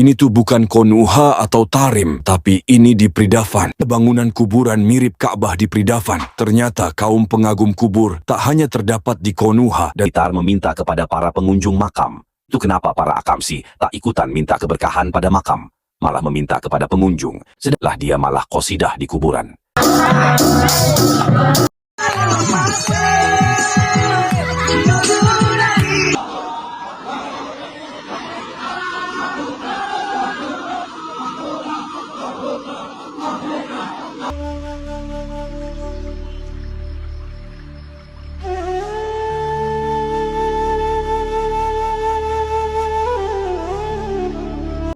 Ini tuh bukan Konoha atau Tarim, tapi ini di Pridavan. Bangunan kuburan mirip Ka'bah di Pridavan. Ternyata kaum pengagum kubur tak hanya terdapat di Konoha dan Gitar meminta kepada para pengunjung makam. Itu kenapa para akamsi tak ikutan minta keberkahan pada makam, malah meminta kepada pengunjung. Sedangkan dia malah qasidah di kuburan.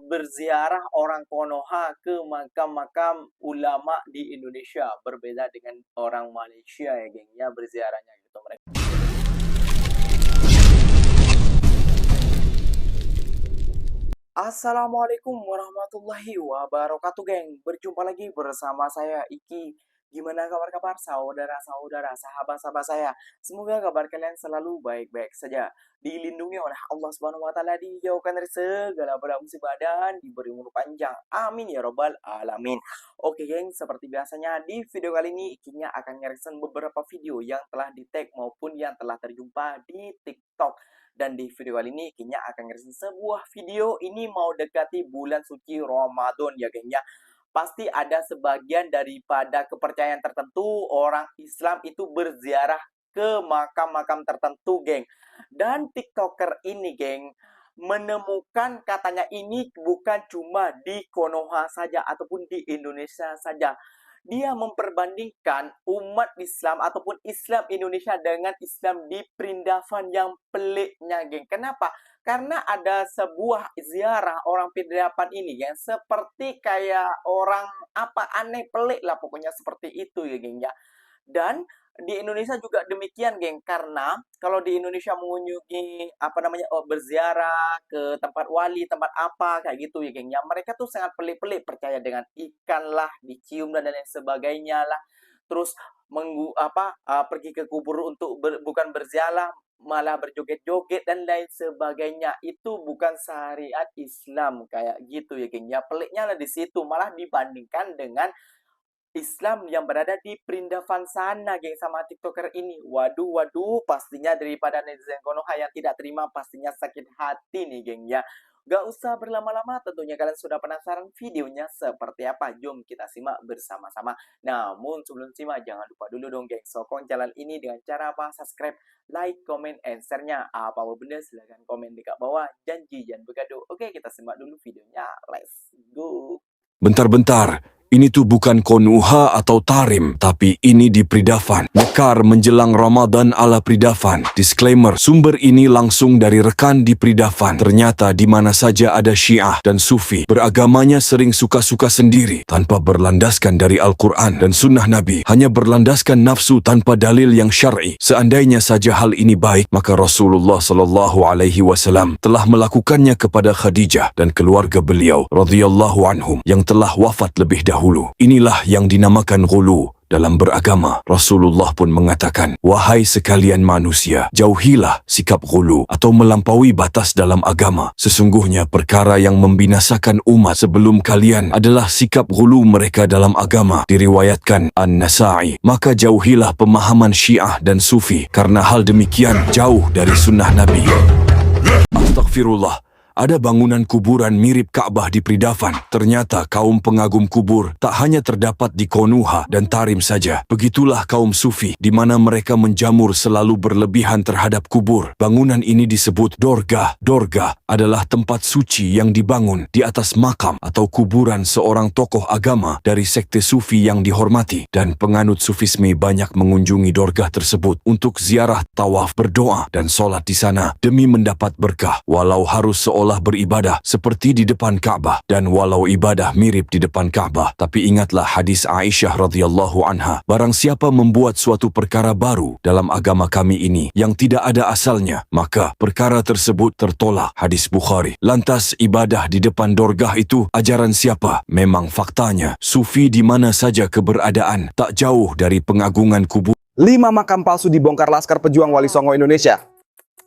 Berziarah orang Konoha ke makam-makam ulama di Indonesia berbeda dengan orang Malaysia ya geng ya, berziarahnya gitu mereka. Assalamualaikum warahmatullahi wabarakatuh geng. Berjumpa lagi bersama saya Iki. Gimana kabar-kabar saudara-saudara, sahabat-sahabat saya? Semoga kabar kalian selalu baik-baik saja. Dilindungi oleh Allah Subhanahu wa taala, dijauhkan dari segala bala musibah dan diberi umur panjang. Amin ya robbal alamin. Oke geng, seperti biasanya di video kali ini Ikinya akan nge-reaction beberapa video yang telah di-tag maupun yang telah terjumpa di TikTok. Dan di video kali ini Ikinya akan nge-reaction sebuah video ini mau dekati bulan suci Ramadan ya geng ya. Pasti ada sebagian daripada kepercayaan tertentu orang Islam itu berziarah ke makam-makam tertentu, geng. Dan TikToker ini, geng, menemukan katanya ini bukan cuma di Konoha saja ataupun di Indonesia saja. Dia memperbandingkan umat Islam ataupun Islam Indonesia dengan Islam di Prindavan yang peliknya, geng. Kenapa? Karena ada sebuah ziarah orang Prindavan ini, geng, seperti kayak orang apa aneh pelik lah pokoknya seperti itu ya, geng ya. Dan di Indonesia juga demikian, geng, karena kalau di Indonesia mengunjungi apa namanya berziarah ke tempat wali, tempat apa kayak gitu ya, geng ya. Mereka tuh sangat pelik-pelik, percaya dengan ikan lah, dicium dan lain sebagainya lah. Terus pergi ke kubur untuk bukan berziarah, malah berjoget-joget dan lain sebagainya. Itu bukan syariat Islam kayak gitu ya, geng ya. Peliknya lah di situ, malah dibandingkan dengan Islam yang berada di Prindavan sana, geng, sama TikToker ini. Waduh, pastinya daripada netizen Konoha yang tidak terima, pastinya sakit hati nih, geng ya. Gak usah berlama-lama, tentunya kalian sudah penasaran videonya seperti apa. Jom kita simak bersama-sama. Namun sebelum simak, jangan lupa dulu dong, geng, sokong channel ini dengan cara apa? Subscribe, like, comment, and share-nya. Apa-apa benda silahkan komen di bawah. Janji jangan bergaduh. Oke, kita simak dulu videonya. Let's go. bentar-bentar. Ini tuh bukan Konoha atau Tarim, tapi ini di Pridavan. Mekar menjelang Ramadan ala Pridavan. Disclaimer, sumber ini langsung dari rekan di Pridavan. Ternyata di mana saja ada Syiah dan Sufi, beragamanya sering suka-suka sendiri, tanpa berlandaskan dari Al-Quran dan Sunnah Nabi. Hanya berlandaskan nafsu tanpa dalil yang syar'i. Seandainya saja hal ini baik, maka Rasulullah SAW telah melakukannya kepada Khadijah dan keluarga beliau radhiyallahu anhum yang telah wafat lebih dahulu. Inilah yang dinamakan ghulu dalam beragama. Rasulullah pun mengatakan, wahai sekalian manusia, jauhilah sikap ghulu atau melampaui batas dalam agama. Sesungguhnya perkara yang membinasakan umat sebelum kalian adalah sikap ghulu mereka dalam agama. Diriwayatkan An-Nasa'i. Maka jauhilah pemahaman Syiah dan Sufi, karena hal demikian jauh dari sunnah Nabi. Astagfirullah. Ada bangunan kuburan mirip Ka'bah di Pridavan. Ternyata kaum pengagum kubur tak hanya terdapat di Konoha dan Tarim saja. Begitulah kaum Sufi, di mana mereka menjamur selalu berlebihan terhadap kubur. Bangunan ini disebut dorgah. Dorgah adalah tempat suci yang dibangun di atas makam atau kuburan seorang tokoh agama dari sekte Sufi yang dihormati. Dan penganut Sufisme banyak mengunjungi dorgah tersebut untuk ziarah, tawaf, berdoa, dan sholat di sana demi mendapat berkah. Walau harus beribadah seperti di depan Ka'bah dan walau ibadah mirip di depan Ka'bah. Tapi ingatlah hadis Aisyah radhiyallahu anha, barang siapa membuat suatu perkara baru dalam agama kami ini yang tidak ada asalnya, maka perkara tersebut tertolak. Hadis Bukhari. Lantas ibadah di depan dorgah itu ajaran siapa? Memang faktanya Sufi di mana saja keberadaan, tak jauh dari pengagungan kubur. 5 makam palsu dibongkar Laskar Pejuang Wali Songo Indonesia.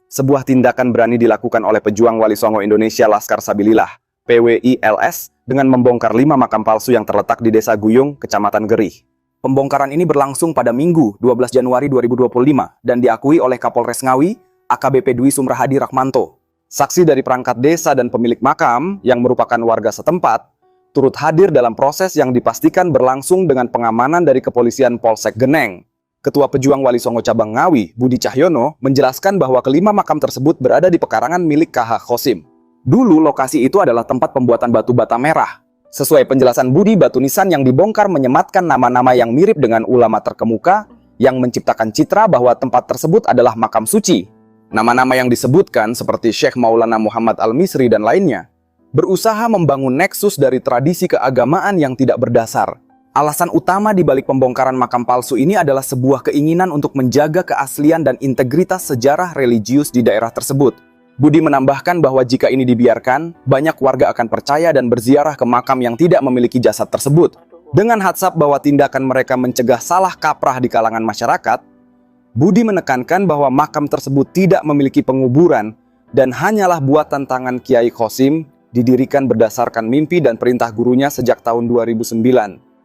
Sebuah tindakan berani dilakukan oleh pejuang Wali Songo Indonesia Laskar Sabilillah PWILS dengan membongkar 5 makam palsu yang terletak di Desa Guyung, Kecamatan Gerih. Pembongkaran ini berlangsung pada Minggu 12 Januari 2025 dan diakui oleh Kapolres Ngawi, AKBP Dwi Sumrahadi Rahmanto. Saksi dari perangkat desa dan pemilik makam yang merupakan warga setempat turut hadir dalam proses yang dipastikan berlangsung dengan pengamanan dari kepolisian Polsek Geneng. Ketua Pejuang Wali Songo Cabang Ngawi, Budi Cahyono, menjelaskan bahwa kelima makam tersebut berada di pekarangan milik KH Khosim. Dulu lokasi itu adalah tempat pembuatan batu bata merah. Sesuai penjelasan Budi, batu nisan yang dibongkar menyematkan nama-nama yang mirip dengan ulama terkemuka yang menciptakan citra bahwa tempat tersebut adalah makam suci. Nama-nama yang disebutkan seperti Syekh Maulana Muhammad Al-Misri dan lainnya berusaha membangun neksus dari tradisi keagamaan yang tidak berdasar. Alasan utama di balik pembongkaran makam palsu ini adalah sebuah keinginan untuk menjaga keaslian dan integritas sejarah religius di daerah tersebut. Budi menambahkan bahwa jika ini dibiarkan, banyak warga akan percaya dan berziarah ke makam yang tidak memiliki jasad tersebut. Dengan hatsap bahwa tindakan mereka mencegah salah kaprah di kalangan masyarakat, Budi menekankan bahwa makam tersebut tidak memiliki penguburan dan hanyalah buatan tangan Kiai Khosim, didirikan berdasarkan mimpi dan perintah gurunya sejak tahun 2009.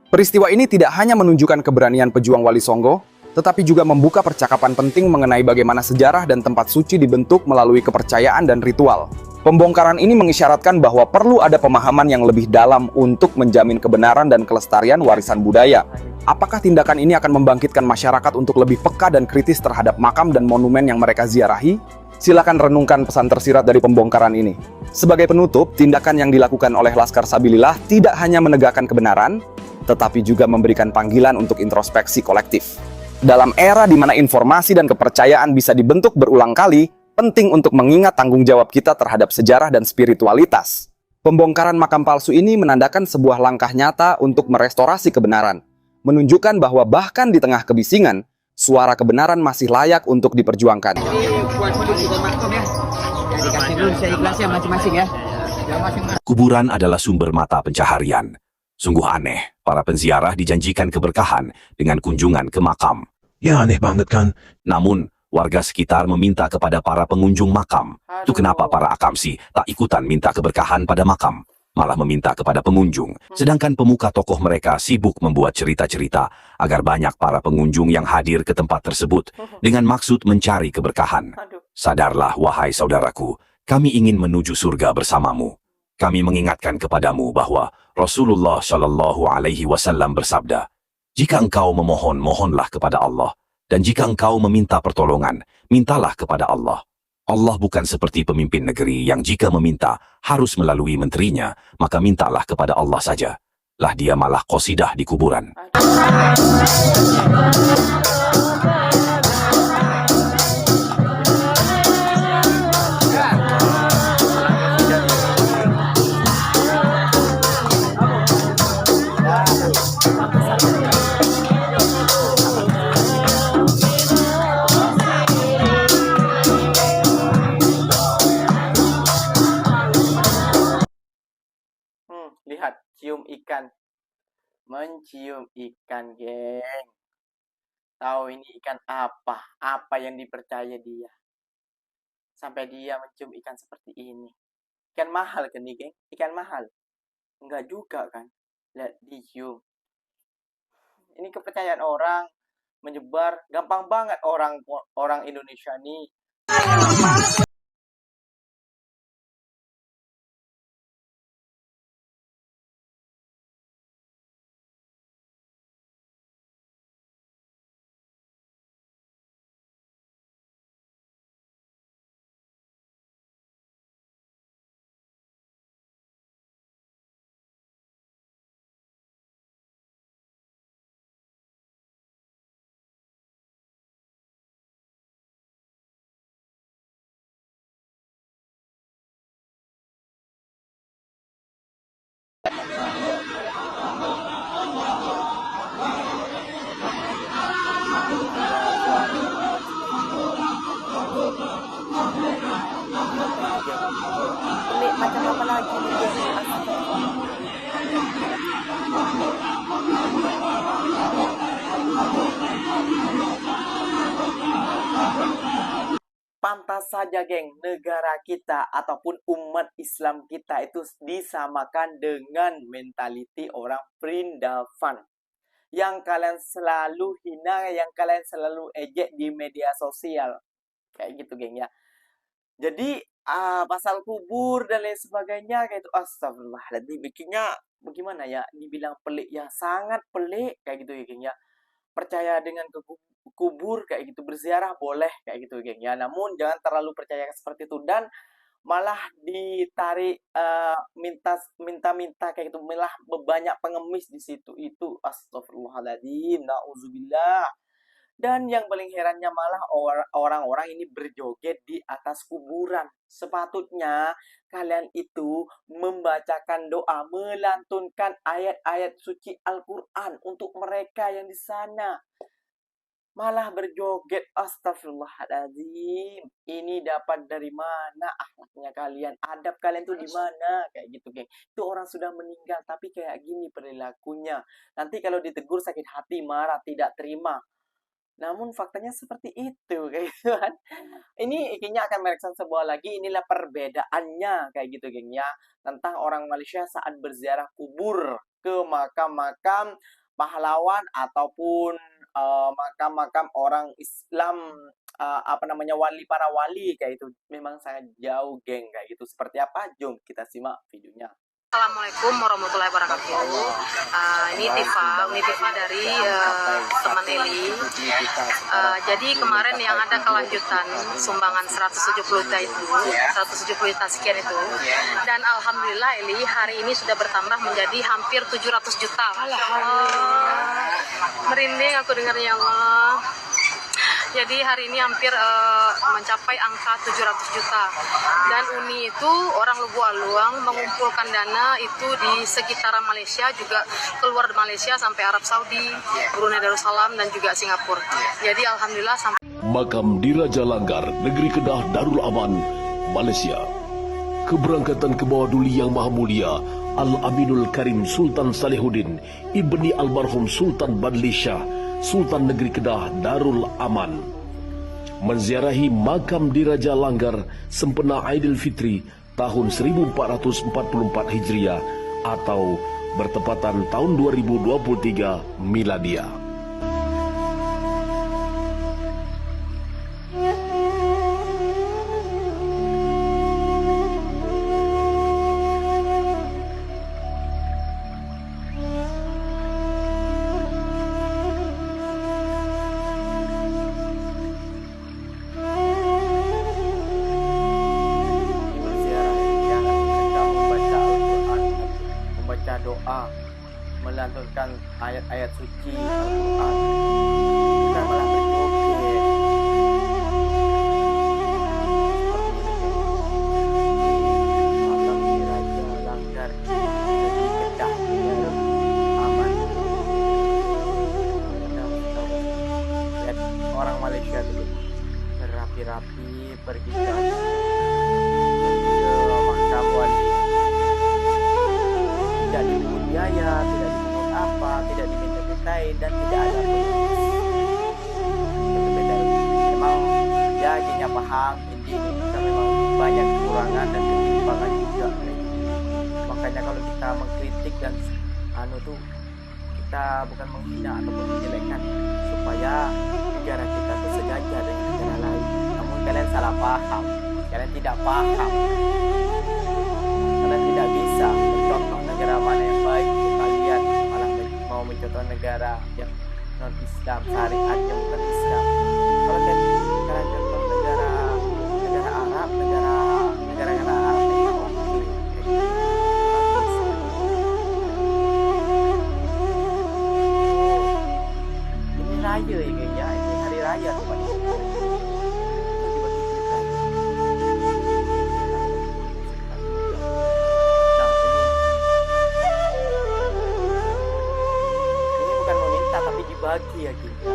Peristiwa ini tidak hanya menunjukkan keberanian pejuang Wali Songo, tetapi juga membuka percakapan penting mengenai bagaimana sejarah dan tempat suci dibentuk melalui kepercayaan dan ritual. Pembongkaran ini mengisyaratkan bahwa perlu ada pemahaman yang lebih dalam untuk menjamin kebenaran dan kelestarian warisan budaya. Apakah tindakan ini akan membangkitkan masyarakat untuk lebih peka dan kritis terhadap makam dan monumen yang mereka ziarahi? Silakan renungkan pesan tersirat dari pembongkaran ini. Sebagai penutup, tindakan yang dilakukan oleh Laskar Sabilillah tidak hanya menegakkan kebenaran, tetapi juga memberikan panggilan untuk introspeksi kolektif. Dalam era di mana informasi dan kepercayaan bisa dibentuk berulang kali, penting untuk mengingat tanggung jawab kita terhadap sejarah dan spiritualitas. Pembongkaran makam palsu ini menandakan sebuah langkah nyata untuk merestorasi kebenaran, menunjukkan bahwa bahkan di tengah kebisingan, suara kebenaran masih layak untuk diperjuangkan. Kuburan adalah sumber mata pencaharian. Sungguh aneh, para penziarah dijanjikan keberkahan dengan kunjungan ke makam. Ya aneh banget kan? Namun, warga sekitar meminta kepada para pengunjung makam. Itu kenapa para akamsi tak ikutan minta keberkahan pada makam, malah meminta kepada pengunjung. Sedangkan pemuka tokoh mereka sibuk membuat cerita-cerita agar banyak para pengunjung yang hadir ke tempat tersebut dengan maksud mencari keberkahan. Sadarlah, wahai saudaraku, kami ingin menuju surga bersamamu. Kami mengingatkan kepadamu bahwa Rasulullah Shallallahu Alaihi Wasallam bersabda, jika engkau memohon, mohonlah kepada Allah. Dan jika engkau meminta pertolongan, mintalah kepada Allah. Allah bukan seperti pemimpin negeri yang jika meminta harus melalui menterinya, maka mintalah kepada Allah saja. Lah dia malah qasidah di kuburan. Lihat, cium ikan. Mencium ikan, geng. Tahu ini ikan apa? Apa yang dipercaya dia? Sampai dia mencium ikan seperti ini. Ikan mahal kan nih, geng? Ikan mahal. Enggak juga kan? Lihat, dicium. Ini kepercayaan orang menyebar. Gampang banget orang Indonesia nih. Ini macam apa lagi nih, geng? Pantas saja saja, geng, negara kita ataupun umat Islam kita itu disamakan dengan mentaliti orang Prindavan. Yang kalian selalu hina, yang kalian selalu ejek di media sosial. Kayak gitu, geng, ya. Jadi, pasal kubur dan lain sebagainya, kayak itu. Astagfirullahaladzim, bikinnya bagaimana ya? Dibilang pelik, ya sangat pelik, kayak gitu ya, geng, ya. Percaya dengan kubur, kayak gitu. Berziarah boleh, kayak gitu, geng, ya. Namun, jangan terlalu percaya seperti itu. Dan malah ditarik minta-minta kayak gitu, malah banyak pengemis di situ itu. Astagfirullahaladzim, nauzubillah. Dan yang paling herannya malah orang-orang ini berjoget di atas kuburan. Sepatutnya kalian itu membacakan doa, melantunkan ayat-ayat suci Al-Quran untuk mereka yang di sana. Malah berjoget, astagfirullahaladzim. Ini dapat dari mana akhlaknya kalian? Adab kalian tuh di mana? Kayak gitu, geng. Itu orang sudah meninggal, tapi kayak gini perilakunya. Nanti kalau ditegur sakit hati, marah, tidak terima. Namun faktanya seperti itu, kayak gitu kan. Ini kayaknya akan mereksan sebuah lagi. Inilah perbedaannya, kayak gitu, geng, ya. Tentang orang Malaysia saat berziarah kubur ke makam-makam pahlawan ataupun makam-makam orang Islam, wali, para wali kayak itu. Memang sangat jauh, geng, kayak gitu. Seperti apa? Jom kita simak videonya. Assalamualaikum warahmatullahi wabarakatuh. Ini Tifa dari teman Eli. Jadi kemarin yang ada kelanjutan sumbangan 170 juta itu, 170 juta sekian itu. Dan alhamdulillah Eli hari ini sudah bertambah menjadi hampir 700 juta. Merinding aku dengarnya, Allah. Jadi hari ini hampir mencapai angka 700 juta. Dan Uni itu orang Lubu Aluang mengumpulkan dana itu di sekitaran Malaysia, juga keluar Malaysia sampai Arab Saudi, Brunei Darussalam dan juga Singapura. Jadi alhamdulillah sampai Makam di Raja Langgar, Negeri Kedah Darul Aman, Malaysia. Keberangkatan ke bawah duli yang maha mulia Al-Aminul Karim Sultan Salihuddin Ibni Almarhum Sultan Badli Shah, Sultan Negeri Kedah Darul Aman, menziarahi makam di Raja Langgar sempena Aidilfitri tahun 1444 Hijriah atau bertepatan tahun 2023 Miladiah. Doa, melantunkan ayat-ayat suci Al-Quran, bukan malah berjoget. Makam di Raja Langgar, Negeri Kedah Darul Aman. Dan orang Malaysia dulu berapi-rapi pergi ke makam wali. Tidak dipungut biaya, tidak dipungut apa, tidak diminta-mintai, dan tidak ada berbeda. Memang ya hanya paham ini memang banyak kekurangan dan ketimpangan juga. Makanya kalau kita mengkritik dan tuh kita bukan menghina ataupun menjelekkan, supaya negara kita tuh sejajar dengan negara lain. Namun kalian salah paham, kalian tidak paham, kalian tidak bisa mencontoh negara mana yang baik untuk kalian, malah mau mencontoh negara yang non Islam, syariatnya bukan Islam. Kalau kalian contoh negara Arab, negara Arab itu oke. Ini raya ya, geng, ya. Ini hari raya teman. Tapi dibagi ya kita.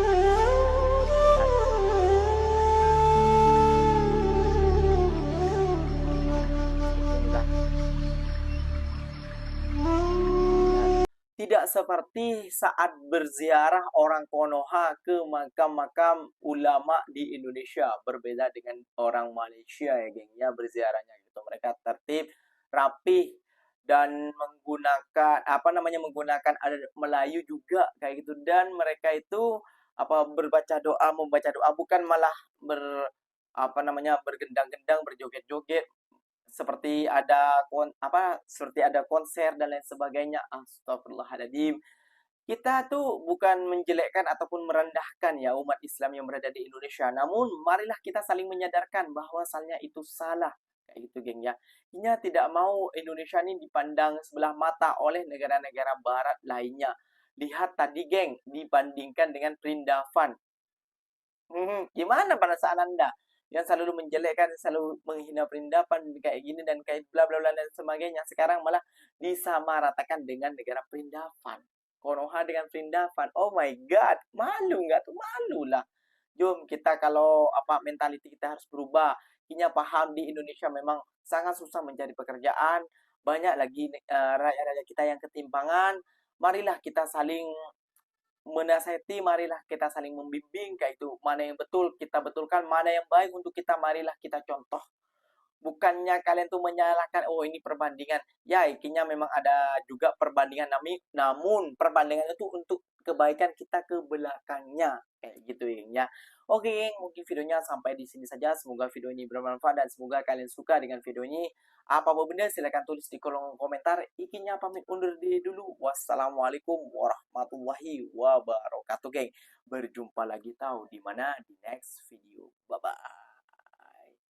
Tidak seperti saat berziarah orang Konoha ke makam-makam ulama di Indonesia. Berbeda dengan orang Malaysia ya geng ya berziarahnya gitu. Mereka tertib, rapih dan menggunakan adat Melayu juga kayak gitu, dan mereka itu membaca doa, bukan malah bergendang-gendang, berjoget-joget seperti ada konser dan lain sebagainya. Astagfirullahaladzim. Kita tuh bukan menjelekkan ataupun merendahkan ya umat Islam yang berada di Indonesia. Namun marilah kita saling menyadarkan bahwasannya itu salah. Kayak gitu geng ya. Kita tidak mau Indonesia ini dipandang sebelah mata oleh negara-negara barat lainnya. Lihat tadi geng, dibandingkan dengan Perindavan. Gimana perasaan Anda? Yang selalu menjelekkan, selalu menghina Perindavan kayak gini dan kayak bla bla bla dan sebagainya. Sekarang malah disamaratakan dengan negara Perindavan. Konoha dengan Perindavan. Oh my god, malu nggak tuh? Malu lah. Jom kita kalau mentality kita harus berubah. Kita paham di Indonesia memang sangat susah mencari pekerjaan. Banyak lagi rakyat-rakyat kita yang ketimpangan. Marilah kita saling menasihati, marilah kita saling membimbing kayak itu, mana yang betul kita betulkan, mana yang baik untuk kita marilah kita contoh. Bukannya kalian tuh menyalahkan, oh ini perbandingan. Ya, ikinya memang ada juga perbandingan, namun perbandingan itu untuk kebaikan kita ke belakangnya. Kayak gitu ya. Oke, geng, mungkin videonya sampai di sini saja. Semoga video ini bermanfaat dan semoga kalian suka dengan video ini. Apa benda silahkan tulis di kolom komentar. Ikinya pamit undur diri dulu. Wassalamualaikum warahmatullahi wabarakatuh, geng. Berjumpa lagi tahu di mana di next video. Bye bye.